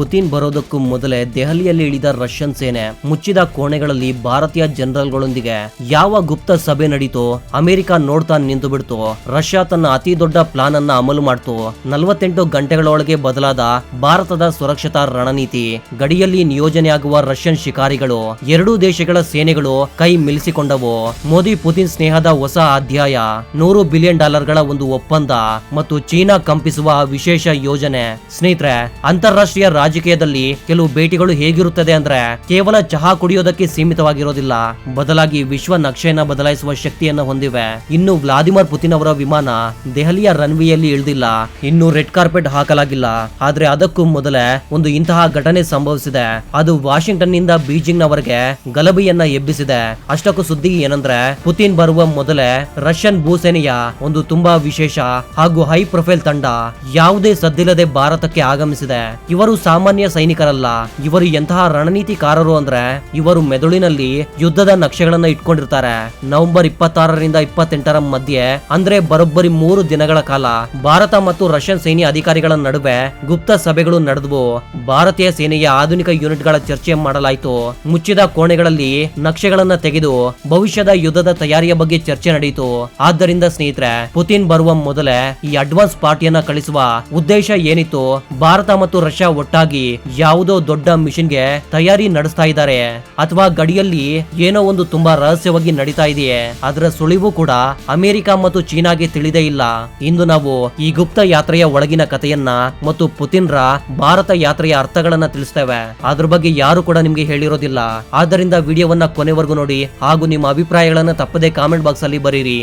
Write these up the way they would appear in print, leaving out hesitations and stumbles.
Putin ಬರೋದಕ್ಕೂ ಮೊದಲೇ ದೆಹಲಿಯಲ್ಲಿ ಇಳಿದ ರಷ್ಯನ್ ಸೇನೆ ಮುಚ್ಚಿದ ಕೋಣೆಗಳಲ್ಲಿ ಭಾರತೀಯ ಜನರಲ್ಗಳೊಂದಿಗೆ ಯಾವ ಗುಪ್ತ ಸಭೆ ನಡೀತೋ ಅಮೆರಿಕ ನೋಡ್ತಾ ನಿಂತು ಬಿಡ್ತು. ರಷ್ಯಾ ತನ್ನ ಅತಿ ದೊಡ್ಡ ಪ್ಲಾನ್ ಅನ್ನ ಅಮಲು ಮಾಡ್ತು. 48 ಗಂಟೆಗಳೊಳಗೆ ಬದಲಾದ ಭಾರತದ ಸುರಕ್ಷತಾ ರಣನೀತಿ, ಗಡಿಯಲ್ಲಿ ನಿಯೋಜನೆಯಾಗುವ ರಷ್ಯನ್ ಶಿಕಾರಿಗಳು, ಎರಡೂ ದೇಶಗಳ ಸೇನೆಗಳು ಕೈ ಮಿಲಿಸಿಕೊಂಡವು. ಮೋದಿ ಪುತಿನ್ ಸ್ನೇಹದ ಹೊಸ ಅಧ್ಯಾಯ, $100 ಬಿಲಿಯನ್ ಒಂದು ಒಪ್ಪಂದ ಮತ್ತು ಚೀನಾ ಕಂಪಿಸುವ ವಿಶೇಷ ಯೋಜನೆ. ಸ್ನೇಹಿತರೆ, ಅಂತಾರಾಷ್ಟ್ರೀಯ ರಾಜಕೀಯದಲ್ಲಿ ಕೆಲವು ಭೇಟಿಗಳು ಹೇಗಿರುತ್ತದೆ ಅಂದ್ರೆ ಕೇವಲ ಚಹಾ ಕುಡಿಯೋದಕ್ಕೆ ಸೀಮಿತವಾಗಿರೋದಿಲ್ಲ, ಬದಲಾಗಿ ವಿಶ್ವ ನಕ್ಷೆಯನ್ನ ಬದಲಾಯಿಸುವ ಶಕ್ತಿಯನ್ನ ಹೊಂದಿವೆ. ಇನ್ನು ವ್ಲಾದಿಮಿರ್ ಪುತಿನ್ ಅವರ ವಿಮಾನ ದೆಹಲಿಯ ರನ್ವೇಯಲ್ಲಿ ಇಳಿದಿಲ್ಲ, ಇನ್ನು ರೆಡ್ ಕಾರ್ಪೆಟ್ ಹಾಕಲಾಗಿಲ್ಲ. ಆದ್ರೆ ಅದಕ್ಕೂ ಮೊದಲೇ ಒಂದು ಇಂತಹ ಘಟನೆ ಸಂಭವಿಸಿದೆ. ಅದು ವಾಷಿಂಗ್ಟನ್ ನಿಂದ ಬೀಜಿಂಗ್ ನವರೆಗೆ ಗಲಭೆಯನ್ನ ಎಬ್ಬಿಸಿದೆ. ಅಷ್ಟಕ್ಕೂ ಸುದ್ದಿ ಏನಂದ್ರೆ, ಪುತಿನ್ ಬರುವ ಮೊದಲೇ ರಷ್ಯನ್ ಭೂಸೇನೆಯ ಒಂದು ತುಂಬಾ ವಿಶೇಷ ಹಾಗೂ ಹೈ ಪ್ರೊಫೈಲ್ ತಂಡ ಯಾವುದೇ ಸದ್ದಿಲ್ಲದೆ ಭಾರತಕ್ಕೆ ಆಗಮಿಸಿದೆ. ಇವರು ಸಾಮಾನ್ಯ ಸೈನಿಕರಲ್ಲ, ಇವರು ಎಂತಹ ರಣನೀತಿಕಾರರು ಅಂದ್ರೆ ಇವರು ಮೆದುಳಿನಲ್ಲಿ ಯುದ್ಧದ ನಕ್ಷೆಗಳನ್ನ ಇಟ್ಕೊಂಡಿರ್ತಾರೆ. ನವೆಂಬರ್ 26ರಿಂದ 28ರ ಮಧ್ಯೆ ಅಂದ್ರೆ ಬರೋಬ್ಬರಿ 3 ದಿನಗಳ ಕಾಲ ಭಾರತ ಮತ್ತು ರಷ್ಯನ್ ಸೈನ್ಯ ಅಧಿಕಾರಿಗಳ ನಡುವೆ ಗುಪ್ತ ಸಭೆಗಳು ನಡೆದವು. ಭಾರತೀಯ ಸೇನೆಯ ಆಧುನಿಕ ಯೂನಿಟ್ ಗಳ ಚರ್ಚೆ ಮಾಡಲಾಯಿತು. ಮುಚ್ಚಿದ ಕೋಣೆಗಳಲ್ಲಿ ನಕ್ಷೆಗಳನ್ನ ತೆಗೆದು ಭವಿಷ್ಯದ ಯುದ್ಧದ ತಯಾರಿಯ ಬಗ್ಗೆ ಚರ್ಚೆ ನಡೆಯಿತು. ಆದ್ದರಿಂದ ಸ್ನೇಹಿತರೆ, ಪುತಿನ್ ಬರುವ ಮೊದಲೇ ಈ ಅಡ್ವಾನ್ಸ್ ಪಾರ್ಟಿಯನ್ನ ಕಳಿಸುವ ಉದ್ದೇಶ ಏನಿತ್ತು? ಭಾರತ ಮತ್ತು ರಷ್ಯಾ ಒಟ್ಟಾಗಿ ಯಾವುದೋ ದೊಡ್ಡ ಮಿಷನ್ಗೆ ತಯಾರಿ ನಡೆಸ್ತಾ ಇದ್ದಾರೆ, ಅಥವಾ ಗಡಿಯಲ್ಲಿ ಏನೋ ಒಂದು ತುಂಬಾ ರಹಸ್ಯವಾಗಿ ನಡೀತಾ ಇದೆಯೇ? ಅದರ ಸುಳಿವು ಕೂಡ ಅಮೆರಿಕ ಮತ್ತು ಚೀನಾಗೆ ತಿಳಿದೇ ಇಲ್ಲ. ಇಂದು ನಾವು ಈ ಗುಪ್ತ ಯಾತ್ರೆಯ ಒಳಗಿನ ಕಥೆಯನ್ನ ಮತ್ತು ಪುತಿನ್ ರ ಭಾರತ ಯಾತ್ರೆಯ ಅರ್ಥಗಳನ್ನ ತಿಳಿಸ್ತೇವೆ. ಅದ್ರ ಬಗ್ಗೆ ಯಾರು ಕೂಡ ನಿಮ್ಗೆ ಹೇಳಿರೋದಿಲ್ಲ. ಆದ್ದರಿಂದ ವಿಡಿಯೋವನ್ನ ಕೊನೆವರೆಗೂ ನೋಡಿ ಹಾಗೂ ನಿಮ್ಮ ಅಭಿಪ್ರಾಯಗಳನ್ನ ತಪ್ಪದೆ ಕಾಮೆಂಟ್ ಬಾಕ್ಸ್ ಅಲ್ಲಿ ಬರೀರಿ.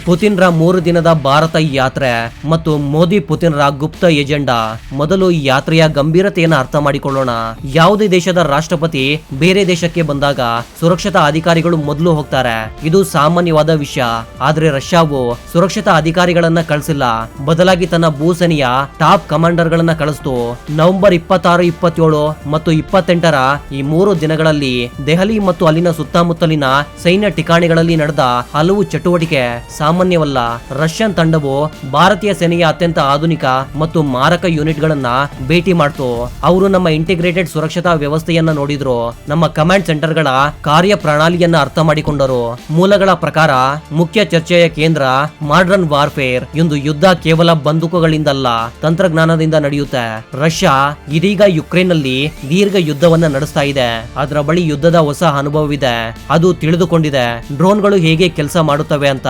ಪುತಿನ್ ರ 3 ದಿನದ ಭಾರತ ಯಾತ್ರೆ ಮತ್ತು ಮೋದಿ ಪುತಿನ್ ರ ಗುಪ್ತ ಎಜೆಂಡಾ. ಮೊದಲು ಈ ಯಾತ್ರೆಯ ಗಂಭೀರತೆಯನ್ನು ಅರ್ಥ ಮಾಡಿಕೊಳ್ಳೋಣ. ಯಾವುದೇ ದೇಶದ ರಾಷ್ಟ್ರಪತಿ ಬೇರೆ ದೇಶಕ್ಕೆ ಬಂದಾಗ ಸುರಕ್ಷತಾ ಅಧಿಕಾರಿಗಳು ಮೊದಲು ಹೋಗ್ತಾರೆ, ಇದು ಸಾಮಾನ್ಯವಾದ ವಿಷಯ. ಆದ್ರೆ ರಷ್ಯಾವು ಸುರಕ್ಷತಾ ಅಧಿಕಾರಿಗಳನ್ನ ಕಳಿಸಿಲ್ಲ, ಬದಲಾಗಿ ತನ್ನ ಭೂಸೇನೆಯ ಟಾಪ್ ಕಮಾಂಡರ್ ಗಳನ್ನ ಕಳಿಸ್ತು. ನವೆಂಬರ್ 26, 27 ಮತ್ತು 28ರ ಈ 3 ದಿನಗಳಲ್ಲಿ ದೆಹಲಿ ಮತ್ತು ಅಲ್ಲಿನ ಸುತ್ತಮುತ್ತಲಿನ ಸೈನ್ಯ ಠಿಕಾಣಿಗಳಲ್ಲಿ ನಡೆದ ಹಲವು ಚಟುವಟಿಕೆ ಸಾಮಾನ್ಯವಲ್ಲ. ರಷ್ಯನ್ ತಂಡವು ಭಾರತೀಯ ಸೇನೆಯ ಅತ್ಯಂತ ಆಧುನಿಕ ಮತ್ತು ಮಾರಕ ಯೂನಿಟ್ ಗಳನ್ನ ಭೇಟಿ ಮಾಡ್ತು. ಅವರು ನಮ್ಮ ಇಂಟಿಗ್ರೇಟೆಡ್ ಸುರಕ್ಷತಾ ವ್ಯವಸ್ಥೆಯನ್ನ ನೋಡಿದ್ರು, ನಮ್ಮ ಕಮಾಂಡ್ ಸೆಂಟರ್ ಗಳ ಕಾರ್ಯ ಪ್ರಣಾಳಿಯನ್ನ ಅರ್ಥ ಮಾಡಿಕೊಂಡರು. ಮೂಲಗಳ ಪ್ರಕಾರ ಮುಖ್ಯ ಚರ್ಚೆಯ ಕೇಂದ್ರ ಮಾಡರ್ನ್ ವಾರ್ಫೇರ್. ಇಂದು ಯುದ್ಧ ಕೇವಲ ಬಂದೂಕುಗಳಿಂದಲ್ಲ, ತಂತ್ರಜ್ಞಾನದಿಂದ ನಡೆಯುತ್ತೆ. ರಷ್ಯಾ ಇದೀಗ ಯುಕ್ರೇನ್ ನಲ್ಲಿ ದೀರ್ಘ ಯುದ್ಧವನ್ನ ನಡೆಸ್ತಾ ಇದೆ. ಅದರ ಬಳಿ ಯುದ್ಧದ ಹೊಸ ಅನುಭವವಿದೆ. ಅದು ತಿಳಿದುಕೊಂಡಿದೆ ಡ್ರೋನ್ಗಳು ಹೇಗೆ ಕೆಲಸ ಮಾಡುತ್ತವೆ ಅಂತ,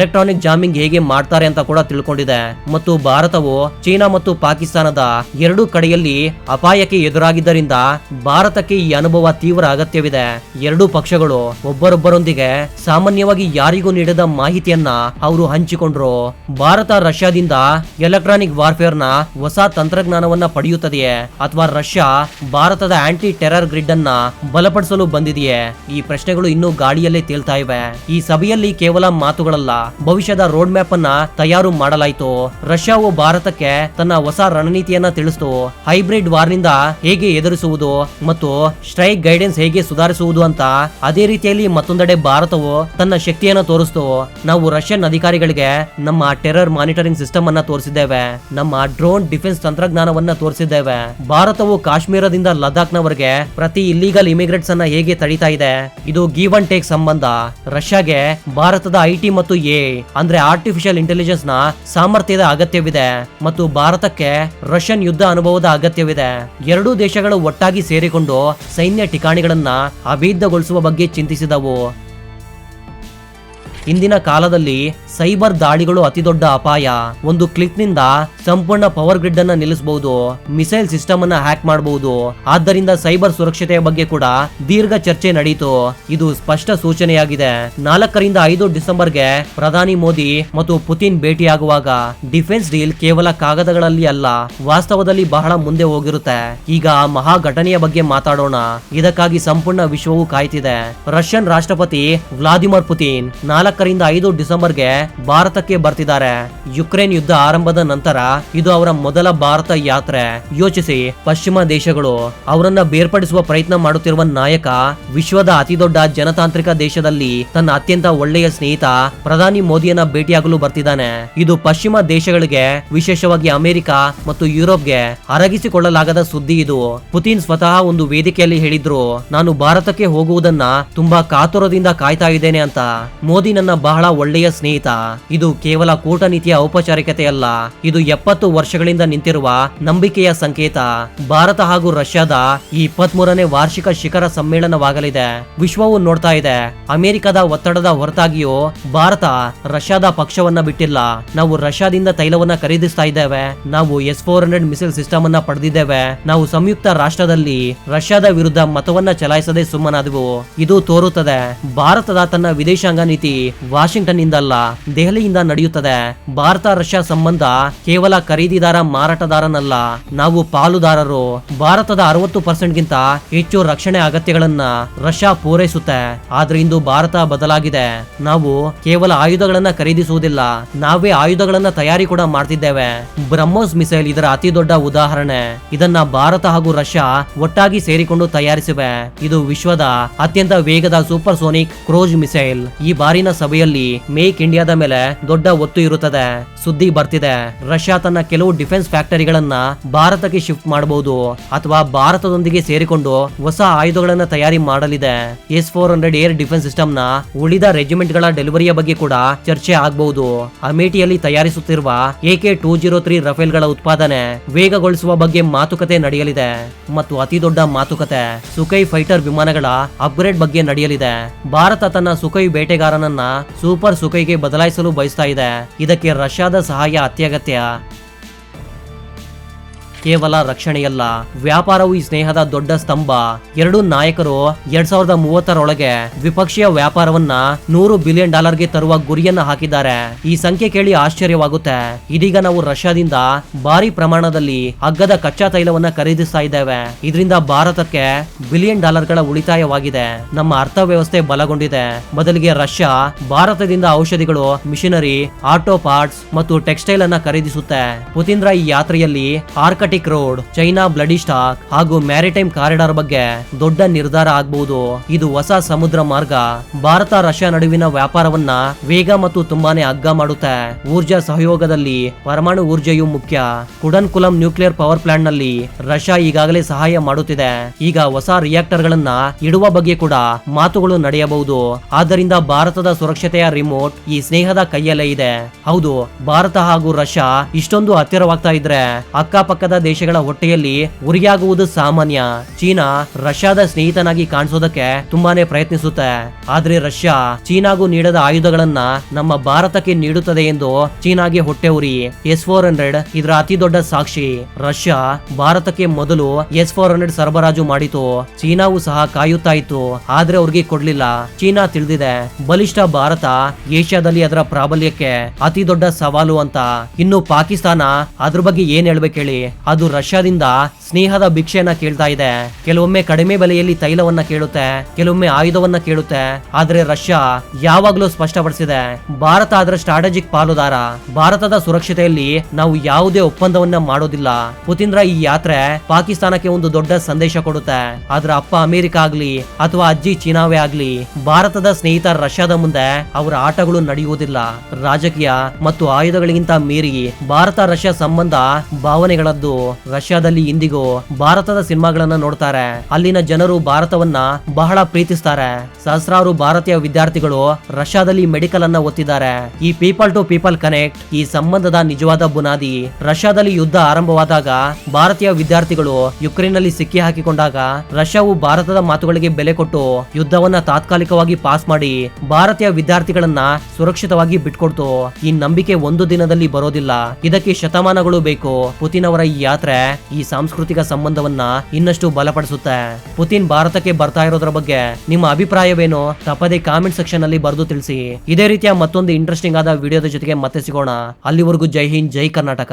ಎಲೆಕ್ಟ್ರಾನಿಕ್ ಜಾಮಿಂಗ್ ಹೇಗೆ ಮಾಡ್ತಾರೆ ಅಂತ ಕೂಡ ತಿಳ್ಕೊಂಡಿದೆ. ಮತ್ತು ಭಾರತವು ಚೀನಾ ಮತ್ತು ಪಾಕಿಸ್ತಾನದ ಎರಡೂ ಕಡೆಯಲ್ಲಿ ಅಪಾಯಕ್ಕೆ ಎದುರಾಗಿದ್ದರಿಂದ ಭಾರತಕ್ಕೆ ಈ ಅನುಭವ ತೀವ್ರ ಅಗತ್ಯವಿದೆ. ಎರಡೂ ಪಕ್ಷಗಳು ಒಬ್ಬರೊಬ್ಬರೊಂದಿಗೆ ಸಾಮಾನ್ಯವಾಗಿ ಯಾರಿಗೂ ನೀಡದ ಮಾಹಿತಿಯನ್ನ ಅವರು ಹಂಚಿಕೊಂಡ್ರು. ಭಾರತ ರಷ್ಯಾದಿಂದ ಎಲೆಕ್ಟ್ರಾನಿಕ್ ವಾರ್ಫೇರ್ ನ ಹೊಸ ತಂತ್ರಜ್ಞಾನವನ್ನ ಪಡೆಯುತ್ತದೆಯೇ, ಅಥವಾ ರಷ್ಯಾ ಭಾರತದ ಆಂಟಿ ಟೆರರ್ ಗ್ರಿಡ್ ಅನ್ನ ಬಲಪಡಿಸಲು ಬಂದಿದೆಯೇ? ಈ ಪ್ರಶ್ನೆಗಳು ಇನ್ನೂ ಗಾಳಿಯಲ್ಲೇ ತೇಲ್ತಾ ಇವೆ. ಈ ಸಭೆಯಲ್ಲಿ ಕೇವಲ ಮಾತುಗಳಲ್ಲ, ಭವಿಷ್ಯದ ರೋಡ್ ಮ್ಯಾಪ್ ಅನ್ನ ತಯಾರು ಮಾಡಲಾಯಿತು. ರಷ್ಯಾವು ಭಾರತಕ್ಕೆ ತನ್ನ ಹೊಸ ರಣನೀತಿಯನ್ನ ತಿಳಿಸಿತು. ಹೈಬ್ರಿಡ್ ವಾರ್ ನಿಂದ ಹೇಗೆ ಎದುರಿಸುವುದು ಮತ್ತು ಸ್ಟ್ರೈಕ್ ಗೈಡೆನ್ಸ್ ಹೇಗೆ ಸುಧಾರಿಸುವುದು ಅಂತ. ಅದೇ ರೀತಿಯಲ್ಲಿ ಮತ್ತೊಂದೆಡೆ ಭಾರತವು ತನ್ನ ಶಕ್ತಿಯನ್ನ ತೋರಿಸಿತು. ನಾವು ರಷ್ಯನ್ ಅಧಿಕಾರಿಗಳಿಗೆ ನಮ್ಮ ಟೆರರ್ ಮಾನಿಟರಿಂಗ್ ಸಿಸ್ಟಮ್ ಅನ್ನ ತೋರಿಸಿದ್ದೇವೆ, ನಮ್ಮ ಡ್ರೋನ್ ಡಿಫೆನ್ಸ್ ತಂತ್ರಜ್ಞಾನವನ್ನ ತೋರಿಸಿದ್ದೇವೆ. ಭಾರತವು ಕಾಶ್ಮೀರದಿಂದ ಲದಾಖ್ ನವರೆಗೆ ಪ್ರತಿ ಇಲ್ಲಿಗಲ್ ಇಮಿಗ್ರೆಂಟ್ಸ್ ಅನ್ನ ಹೇಗೆ ತಡೀತಾ ಇದೆ. ಇದು ಗಿವ್ ಅಂಡ್ ಟೇಕ್ ಸಂಬಂಧ. ರಷ್ಯಾಗೆ ಭಾರತದ ಐಟಿ ಮತ್ತು ಅಂದ್ರೆ ಆರ್ಟಿಫಿಷಿಯಲ್ ಇಂಟೆಲಿಜೆನ್ಸ್ ನ ಸಾಮರ್ಥ್ಯದ ಅಗತ್ಯವಿದೆ, ಮತ್ತು ಭಾರತಕ್ಕೆ ರಷ್ಯನ್ ಯುದ್ಧ ಅನುಭವದ ಅಗತ್ಯವಿದೆ. ಎರಡೂ ದೇಶಗಳು ಒಟ್ಟಾಗಿ ಸೇರಿಕೊಂಡು ಸೈನ್ಯ ಠಿಕಾಣಿಗಳನ್ನ ಅಭಿವೃದ್ಧಿಗೊಳಿಸುವ ಬಗ್ಗೆ ಚಿಂತಿಸಿದವು. ಇಂದಿನ ಕಾಲದಲ್ಲಿ ಸೈಬರ್ ದಾಳಿಗಳು ಅತಿ ದೊಡ್ಡ ಅಪಾಯ. ಒಂದು ಕ್ಲಿಕ್ ನಿಂದ ಸಂಪೂರ್ಣ ಪವರ್ ಗ್ರಿಡ್ ಅನ್ನ ನಿಲ್ಲಿಸಬಹುದು, ಮಿಸೈಲ್ ಸಿಸ್ಟಮ್ ಅನ್ನ ಹ್ಯಾಕ್ ಮಾಡಬಹುದು. ಆದ್ದರಿಂದ ಸೈಬರ್ ಸುರಕ್ಷತೆಯ ಬಗ್ಗೆ ಕೂಡ ದೀರ್ಘ ಚರ್ಚೆ ನಡೆಯಿತು. ಇದು ಸ್ಪಷ್ಟ ಸೂಚನೆಯಾಗಿದೆ. 4ರಿಂದ 5 ಡಿಸೆಂಬರ್ಗೆ ಪ್ರಧಾನಿ ಮೋದಿ ಮತ್ತು ಪುತಿನ್ ಭೇಟಿಯಾಗುವಾಗ ಡಿಫೆನ್ಸ್ ಡೀಲ್ ಕೇವಲ ಕಾಗದಗಳಲ್ಲಿ ಅಲ್ಲ, ವಾಸ್ತವದಲ್ಲಿ ಬಹಳ ಮುಂದೆ ಹೋಗಿರುತ್ತೆ. ಈಗ ಆ ಮಹಾ ಘಟನೆಯ ಬಗ್ಗೆ ಮಾತಾಡೋಣ. ಇದಕ್ಕಾಗಿ ಸಂಪೂರ್ಣ ವಿಶ್ವವು ಕಾಯ್ತಿದೆ. ರಷ್ಯನ್ ರಾಷ್ಟ್ರಪತಿ ವ್ಲಾದಿಮಿರ್ ಪುತಿನ್ 4ರಿಂದ 5 ಡಿಸೆಂಬರ್ಗೆ ಭಾರತಕ್ಕೆ ಬರ್ತಿದ್ದಾರೆ. ಯುಕ್ರೇನ್ ಯುದ್ಧ ಆರಂಭದ ನಂತರ ಇದು ಅವರ ಮೊದಲ ಭಾರತ ಯಾತ್ರೆ. ಯೋಚಿಸಿ, ಪಶ್ಚಿಮ ದೇಶಗಳು ಅವರನ್ನ ಬೇರ್ಪಡಿಸುವ ಪ್ರಯತ್ನ ಮಾಡುತ್ತಿರುವ ನಾಯಕ ವಿಶ್ವದ ಅತಿದೊಡ್ಡ ಜನತಾಂತ್ರಿಕ ದೇಶದಲ್ಲಿ ತನ್ನ ಅತ್ಯಂತ ಒಳ್ಳೆಯ ಸ್ನೇಹಿತ ಪ್ರಧಾನಿ ಮೋದಿಯನ್ನ ಭೇಟಿಯಾಗಲು ಬರ್ತಿದ್ದಾನೆ. ಇದು ಪಶ್ಚಿಮ ದೇಶಗಳಿಗೆ, ವಿಶೇಷವಾಗಿ ಅಮೆರಿಕ ಮತ್ತು ಯುರೋಪ್ಗೆ ಅರಗಿಸಿಕೊಳ್ಳಲಾಗದ ಸುದ್ದಿ. ಇದು ಪುತಿನ್ ಸ್ವತಃ ಒಂದು ವೇದಿಕೆಯಲ್ಲಿ ಹೇಳಿದ್ರು, ನಾನು ಭಾರತಕ್ಕೆ ಹೋಗುವುದನ್ನ ತುಂಬಾ ಕಾತುರದಿಂದ ಕಾಯ್ತಾ ಇದ್ದೇನೆ ಅಂತ. ಮೋದಿ ನನ್ನ ಬಹಳ ಒಳ್ಳೆಯ ಸ್ನೇಹಿತ. ಇದು ಕೇವಲ ಕೂಟನೀತಿಯ ಔಪಚಾರಿಕತೆಯಲ್ಲ, ಇದು 70 ವರ್ಷಗಳಿಂದ ನಿಂತಿರುವ ನಂಬಿಕೆಯ ಸಂಕೇತ. ಭಾರತ ಹಾಗೂ ರಷ್ಯಾದ ಈ 23ನೇ ವಾರ್ಷಿಕ ಶಿಖರ ಸಮ್ಮೇಳನವಾಗಲಿದೆ. ವಿಶ್ವವು ನೋಡ್ತಾ ಇದೆ. ಅಮೆರಿಕದ ಒತ್ತಡದ ಹೊರತಾಗಿಯೂ ಭಾರತ ರಷ್ಯಾದ ಪಕ್ಷವನ್ನ ಬಿಟ್ಟಿಲ್ಲ. ನಾವು ರಷ್ಯಾದಿಂದ ತೈಲವನ್ನ ಖರೀದಿಸ್ತಾ ಇದ್ದೇವೆ. ನಾವು S-400 ಮಿಸೈಲ್ ಸಿಸ್ಟಮ್ ಅನ್ನ ಪಡೆದಿದ್ದೇವೆ. ನಾವು ಸಂಯುಕ್ತ ರಾಷ್ಟ್ರದಲ್ಲಿ ರಷ್ಯಾದ ವಿರುದ್ಧ ಮತವನ್ನ ಚಲಾಯಿಸದೆ ಸುಮ್ಮನಾದೆವು. ಇದು ತೋರುತ್ತದೆ ಭಾರತದ ತನ್ನ ವಿದೇಶಾಂಗ ನೀತಿ ವಾಷಿಂಗ್ಟನ್ ಇಂದಲ್ಲ, ದೆಹಲಿಯಿಂದ ನಡೆಯುತ್ತದೆ. ಭಾರತ ರಷ್ಯಾ ಸಂಬಂಧ ಕೇವಲ ಖರೀದಿದಾರ ಮಾರಾಟಗಾರನಲ್ಲ, ನಾವು ಪಾಲುದಾರರು. ಭಾರತದ 60% ಗಿಂತ ಹೆಚ್ಚು ರಕ್ಷಣೆ ಅಗತ್ಯಗಳನ್ನ ರಷ್ಯಾ ಪೂರೈಸುತ್ತೆ. ಆದ್ರೆ ಇಂದು ಭಾರತ ಬದಲಾಗಿದೆ. ನಾವು ಕೇವಲ ಆಯುಧಗಳನ್ನ ಖರೀದಿಸುವುದಿಲ್ಲ, ನಾವೇ ಆಯುಧಗಳನ್ನ ತಯಾರಿ ಕೂಡ ಮಾಡ್ತಿದ್ದೇವೆ. ಬ್ರಹ್ಮೋಸ್ ಮಿಸೈಲ್ ಇದರ ಅತಿ ದೊಡ್ಡ ಉದಾಹರಣೆ. ಇದನ್ನ ಭಾರತ ಹಾಗೂ ರಷ್ಯಾ ಒಟ್ಟಾಗಿ ಸೇರಿಕೊಂಡು ತಯಾರಿಸಿವೆ. ಇದು ವಿಶ್ವದ ಅತ್ಯಂತ ವೇಗದ ಸೂಪರ್ ಸೋನಿಕ್ ಕ್ರೂಸ್ ಮಿಸೈಲ್. ಈ ಬಾರಿನ ಸಭೆಯಲ್ಲಿ ಮೇಕ್ ಇಂಡಿಯಾದ ಮೇಲೆ ದೊಡ್ಡ ಒತ್ತು ಇರುತ್ತದೆ. ಸುದ್ದಿ ಬರ್ತಿದೆ, ರಷ್ಯಾ ತನ್ನ ಕೆಲವು ಡಿಫೆನ್ಸ್ ಫ್ಯಾಕ್ಟರಿಗಳನ್ನ ಭಾರತಕ್ಕೆ ಶಿಫ್ಟ್ ಮಾಡಬಹುದು ಅಥವಾ ಭಾರತದೊಂದಿಗೆ ಸೇರಿಕೊಂಡು ಹೊಸ ಆಯುಧಗಳನ್ನ ತಯಾರಿ ಮಾಡಲಿದೆ. S-400 ಏರ್ ಡಿಫೆನ್ಸ್ ಸಿಸ್ಟಮ್ ನ ಉಳಿದ ರೆಜಿಮೆಂಟ್ ಗಳ ಡೆಲಿವರಿಯ ಬಗ್ಗೆ ಕೂಡ ಚರ್ಚೆ ಆಗಬಹುದು. ಅಮೇಠಿಯಲ್ಲಿ ತಯಾರಿಸುತ್ತಿರುವ AK-203 ರಫೇಲ್ ಗಳ ಉತ್ಪಾದನೆ ವೇಗಗೊಳಿಸುವ ಬಗ್ಗೆ ಮಾತುಕತೆ ನಡೆಯಲಿದೆ. ಮತ್ತು ಅತಿ ದೊಡ್ಡ ಮಾತುಕತೆ ಸುಖೈ ಫೈಟರ್ ವಿಮಾನಗಳ ಅಪ್ಗ್ರೇಡ್ ಬಗ್ಗೆ ನಡೆಯಲಿದೆ. ಭಾರತ ತನ್ನ ಸುಖೈ ಬೇಟೆಗಾರನನ್ನ ಸೂಪರ್ ಸುಖೈಗೆ ಬದಲಾಯಿಸಲು ಬಯಸ್ತಾ ಇದೆ. ಇದಕ್ಕೆ ರಷ್ಯಾದ ಸಹಾಯ ಅತ್ಯಗತ್ಯ. ಕೇವಲ ರಕ್ಷಣೆಯಲ್ಲ, ವ್ಯಾಪಾರವು ಈ ಸ್ನೇಹದ ದೊಡ್ಡ ಸ್ತಂಭ. ಎರಡೂ ನಾಯಕರು 2030ರೊಳಗೆ ದ್ವಿಪಕ್ಷೀಯ ವ್ಯಾಪಾರವನ್ನ $100 ಬಿಲಿಯನ್ ಗೆ ತರುವ ಗುರಿಯನ್ನ ಹಾಕಿದ್ದಾರೆ. ಈ ಸಂಖ್ಯೆ ಕೇಳಿ ಆಶ್ಚರ್ಯವಾಗುತ್ತೆ. ಇದೀಗ ನಾವು ರಷ್ಯಾದಿಂದ ಭಾರಿ ಪ್ರಮಾಣದಲ್ಲಿ ಅಗ್ಗದ ಕಚ್ಚಾ ತೈಲವನ್ನ ಖರೀದಿಸ್ತಾ ಇದ್ದೇವೆ. ಇದರಿಂದ ಭಾರತಕ್ಕೆ $1 ಬಿಲಿಯನ್ ಉಳಿತಾಯವಾಗಿದೆ. ನಮ್ಮ ಅರ್ಥವ್ಯವಸ್ಥೆ ಬಲಗೊಂಡಿದೆ. ಬದಲಿಗೆ ರಷ್ಯಾ ಭಾರತದಿಂದ ಔಷಧಿಗಳು, ಮಿಷನರಿ, ಆಟೋ ಪಾರ್ಟ್ಸ್ ಮತ್ತು ಟೆಕ್ಸ್ಟೈಲ್ ಅನ್ನ ಖರೀದಿಸುತ್ತೆ. ಪುತಿನ್ರ ಈ ಯಾತ್ರೆಯಲ್ಲಿ Arctic road, China bloody stock ಹಾಗೂ ಮ್ಯಾರಿಟೈಮ್ ಕಾರಿಡಾರ್ ಬಗ್ಗೆ ದೊಡ್ಡ ನಿರ್ಧಾರ ಆಗಬಹುದು. ಇದು ಹೊಸ ಸಮುದ್ರ ಮಾರ್ಗ ಭಾರತ ರಷ್ಯಾ ನಡುವಿನ ವ್ಯಾಪಾರವನ್ನ ವೇಗ ಮತ್ತು ತುಂಬಾನೇ ಅಗ್ಗ ಮಾಡುತ್ತೆ. ಊರ್ಜಾ ಸಹಯೋಗದಲ್ಲಿ ಪರಮಾಣು ಊರ್ಜೆಯು ಮುಖ್ಯ. ಕುಡನ್ಕುಲಂ ನ್ಯೂಕ್ಲಿಯರ್ ಪವರ್ ಪ್ಲಾಂಟ್ ನಲ್ಲಿ ರಷ್ಯಾ ಈಗಾಗಲೇ ಸಹಾಯ ಮಾಡುತ್ತಿದೆ. ಈಗ ಹೊಸ ರಿಯಾಕ್ಟರ್ ಗಳನ್ನ ಇಡುವ ಬಗ್ಗೆ ಕೂಡ ಮಾತುಗಳು ನಡೆಯಬಹುದು. ಆದ್ದರಿಂದ ಭಾರತದ ಸುರಕ್ಷತೆಯ ರಿಮೋಟ್ ಈ ಸ್ನೇಹದ ಕೈಯಲ್ಲೇ ಇದೆ. ಹೌದು, ಭಾರತ ಹಾಗೂ ರಷ್ಯಾ ಇಷ್ಟೊಂದು ಹತ್ತಿರವಾಗ್ತಾ ಇದ್ರೆ ಅಕ್ಕಪಕ್ಕದ ದೇಶಗಳ ಹೊಟ್ಟೆಯಲ್ಲಿ ಉರಿಯಾಗುವುದು ಸಾಮಾನ್ಯ. ಚೀನಾ ರಷ್ಯಾದ ಸ್ನೇಹಿತನಾಗಿ ಕಾಣಿಸೋದಕ್ಕೆ ತುಂಬಾನೇ ಪ್ರಯತ್ನಿಸುತ್ತೆ. ಆದ್ರೆ ರಷ್ಯಾ ಚೀನಾಗೂ ನೀಡದ ಆಯುಧಗಳನ್ನ ನಮ್ಮ ಭಾರತಕ್ಕೆ ನೀಡುತ್ತದೆ ಎಂದು ಚೀನಾಗೆ ಹೊಟ್ಟೆ ಉರಿ. S-400 ಇದರ ಅತಿ ದೊಡ್ಡ ಸಾಕ್ಷಿ. ರಷ್ಯಾ ಭಾರತಕ್ಕೆ ಮೊದಲು S-400 ಸರಬರಾಜು ಮಾಡಿತು. ಚೀನಾವು ಸಹ ಕಾಯುತ್ತಾ ಇತ್ತು, ಆದ್ರೆ ಅವ್ರಿಗೆ ಕೊಡ್ಲಿಲ್ಲ. ಚೀನಾ ತಿಳಿದಿದೆ ಬಲಿಷ್ಠ ಭಾರತ ಏಷ್ಯಾದಲ್ಲಿ ಅದರ ಪ್ರಾಬಲ್ಯಕ್ಕೆ ಅತಿ ದೊಡ್ಡ ಸವಾಲು ಅಂತ. ಇನ್ನು ಪಾಕಿಸ್ತಾನ ಅದ್ರ ಬಗ್ಗೆ ಏನ್ ಹೇಳ್ಬೇಕು ಹೇಳಿ. ಅದು ರಷ್ಯಾದಿಂದ ಸ್ನೇಹದ ಭಿಕ್ಷೆಯನ್ನ ಕೇಳ್ತಾ ಇದೆ. ಕೆಲವೊಮ್ಮೆ ಕಡಿಮೆ ಬೆಲೆಯಲ್ಲಿ ತೈಲವನ್ನ ಕೇಳುತ್ತೆ, ಕೆಲವೊಮ್ಮೆ ಆಯುಧವನ್ನ ಕೇಳುತ್ತೆ. ಆದ್ರೆ ರಷ್ಯಾ ಯಾವಾಗ್ಲೂ ಸ್ಪಷ್ಟಪಡಿಸಿದೆ, ಭಾರತ ಅದರ ಸ್ಟ್ರಾಟಜಿಕ್ ಪಾಲುದಾರ. ಭಾರತದ ಸುರಕ್ಷತೆಯಲ್ಲಿ ನಾವು ಯಾವುದೇ ಒಪ್ಪಂದವನ್ನ ಮಾಡೋದಿಲ್ಲ. ಪುತಿನ್ರ ಈ ಯಾತ್ರೆ ಪಾಕಿಸ್ತಾನಕ್ಕೆ ಒಂದು ದೊಡ್ಡ ಸಂದೇಶ ಕೊಡುತ್ತೆ. ಆದ್ರೆ ಅಪ್ಪ ಅಮೆರಿಕ ಆಗ್ಲಿ ಅಥವಾ ಅಜ್ಜಿ ಚೀನಾವೇ ಆಗ್ಲಿ, ಭಾರತದ ಸ್ನೇಹಿತ ರಷ್ಯಾದ ಮುಂದೆ ಅವರ ಆಟಗಳು ನಡೆಯುವುದಿಲ್ಲ. ರಾಜಕೀಯ ಮತ್ತು ಆಯುಧಗಳಿಗಿಂತ ಮೀರಿ ಭಾರತ ರಷ್ಯಾ ಸಂಬಂಧ ಭಾವನೆಗಳದ್ದು. ರಷ್ಯಾದಲ್ಲಿ ಇಂದಿಗೂ ಭಾರತದ ಸಿನಿಮಾಗಳನ್ನ ನೋಡ್ತಾರೆ. ಅಲ್ಲಿನ ಜನರು ಭಾರತವನ್ನ ಬಹಳ ಪ್ರೀತಿಸ್ತಾರೆ. ಸಹಸ್ರಾರು ಭಾರತೀಯ ವಿದ್ಯಾರ್ಥಿಗಳು ರಷ್ಯಾದಲ್ಲಿ ಮೆಡಿಕಲ್ ಅನ್ನ ಓದ್ತಿದ್ದಾರೆ. ಈ ಪೀಪಲ್ ಟು ಪೀಪಲ್ ಕನೆಕ್ಟ್ ಈ ಸಂಬಂಧದ ನಿಜವಾದ ಬುನಾದಿ. ರಷ್ಯಾದಲ್ಲಿ ಯುದ್ಧ ಆರಂಭವಾದಾಗ ಭಾರತೀಯ ವಿದ್ಯಾರ್ಥಿಗಳು ಯುಕ್ರೇನ್ ನಲ್ಲಿ ಸಿಕ್ಕಿ ಹಾಕಿಕೊಂಡಾಗ ರಷ್ಯಾವು ಭಾರತದ ಮಾತುಗಳಿಗೆ ಬೆಲೆ ಕೊಟ್ಟು ಯುದ್ಧವನ್ನ ತಾತ್ಕಾಲಿಕವಾಗಿ ಪಾಸ್ ಮಾಡಿ ಭಾರತೀಯ ವಿದ್ಯಾರ್ಥಿಗಳನ್ನ ಸುರಕ್ಷಿತವಾಗಿ ಬಿಟ್ಕೊಡ್ತು. ಈ ನಂಬಿಕೆ ಒಂದು ದಿನದಲ್ಲಿ ಬರೋದಿಲ್ಲ, ಇದಕ್ಕೆ ಶತಮಾನಗಳು ಬೇಕು. ಪುತಿನ್ ಅವರ ಈ ಯಾತ್ರೆ ಈ ಸಾಂಸ್ಕೃತಿಕ ಸಂಬಂಧವನ್ನ ಇನ್ನಷ್ಟು ಬಲಪಡಿಸುತ್ತೆ. ಪುತಿನ್ ಭಾರತಕ್ಕೆ ಬರ್ತಾ ಇರೋದ್ರ ಬಗ್ಗೆ ನಿಮ್ಮ ಅಭಿಪ್ರಾಯವೇನು? ತಪ್ಪದೆ ಕಾಮೆಂಟ್ ಸೆಕ್ಷನ್ ಅಲ್ಲಿ ಬರೆದು ತಿಳಿಸಿ. ಇದೇ ರೀತಿಯ ಮತ್ತೊಂದು ಇಂಟ್ರೆಸ್ಟಿಂಗ್ ಆದ ವಿಡಿಯೋದ ಜೊತೆಗೆ ಮತ್ತೆ ಸಿಗೋಣ. ಅಲ್ಲಿವರೆಗೂ ಜೈ ಹಿಂದ್, ಜೈ ಕರ್ನಾಟಕ.